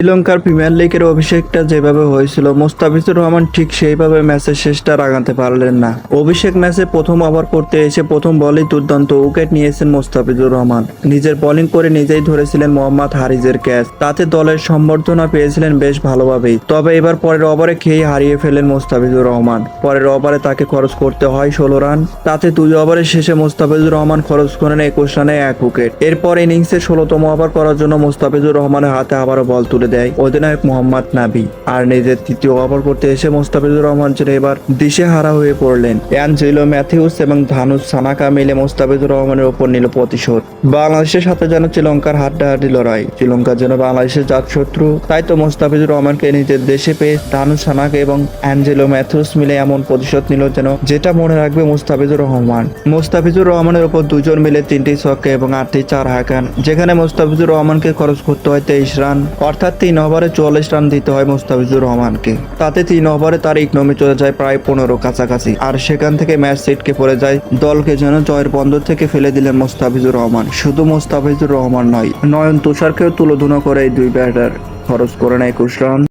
শ্রীলঙ্কার প্রিমিয়ার লিগের অভিষেকটা যেভাবে হয়েছিল, মোস্তাফিজুর রহমান ঠিক সেইভাবে ম্যাচের শেষটা রাগাতে পারলেন না। অভিষেক ম্যাচে প্রথম ওভার করতে এসে প্রথম বলেই দুর্দান্ত উইকেট নিয়েছেন মোস্তাফিজুর রহমান। নিজের বোলিং করে নিজেই ধরেছিলেন মোহাম্মদ হারিজের ক্যাচ, তাতে দলের সম্বর্ধনা পেয়েছিলেন বেশ ভালোভাবেই। তবে এবার পরের ওভারে খেয়ে হারিয়ে ফেলেন মোস্তাফিজুর রহমান। পরের ওভারে তাকে খরচ করতে হয় 16 রান, তাতে 2 ওভারের শেষে মোস্তাফিজুর রহমান খরচ করেন 21 রানে 1 উইকেট। এরপর ইনিংসে 16তম ওভার করার জন্য মোস্তাফিজুর রহমানের হাতে আবারও বল তুলে দেয় অধিনায়ক মোহাম্মদ নাবি। আর নিজের তৃতীয় ওভার করতে এসে মোস্তাফিজুর রহমান যেন এবার দিশেহারা হয়ে পড়লেন। অ্যাঞ্জেলো ম্যাথিউস এবং ধানুশ সানাকা মিলে মোস্তাফিজুর রহমানের উপর নিল প্রতিশোধ। বাংলাদেশের সাথে যেন শ্রীলঙ্কার হাড্ডাহাড্ডি লড়াই। শ্রীলঙ্কার যেন বাংলাদেশের জাতশত্রু, তাই তো মোস্তাফিজুর রহমানকে নিজের দেশে পেয়ে ধানুশ সানাকা এবং অ্যাঞ্জেলো ম্যাথিউস মিলে এমন প্রতিশোধ নিল যেটা মনে রাখবে মোস্তাফিজুর রহমান। মোস্তাফিজুর রহমানের উপর দুজন মিলে 3টি ছক্কা এবং 8টি চার হাঁকান, যেখানে মোস্তাফিজুর রহমানকে খরচ করতে হয় 23 রান, অর্থাৎ 3 ওভারে 44 রান দিতে হয় মোস্তাফিজুর রহমানকে। তাতে 3 ওভারে তার ইকনমি চলে যায় প্রায় 15 কাছাকাছি। আর সেখান থেকে ম্যাচ সিটকে পড়ে যায়। দলকে যেন জয়ের বন্দর থেকে ফেলে দিলেন মোস্তাফিজুর রহমান। শুধু মোস্তাফিজুর রহমান নয়, নয়ন তুষারকেও তুলোধুনো করে এই দুই ব্যাটার খরচ করেন 21 রান।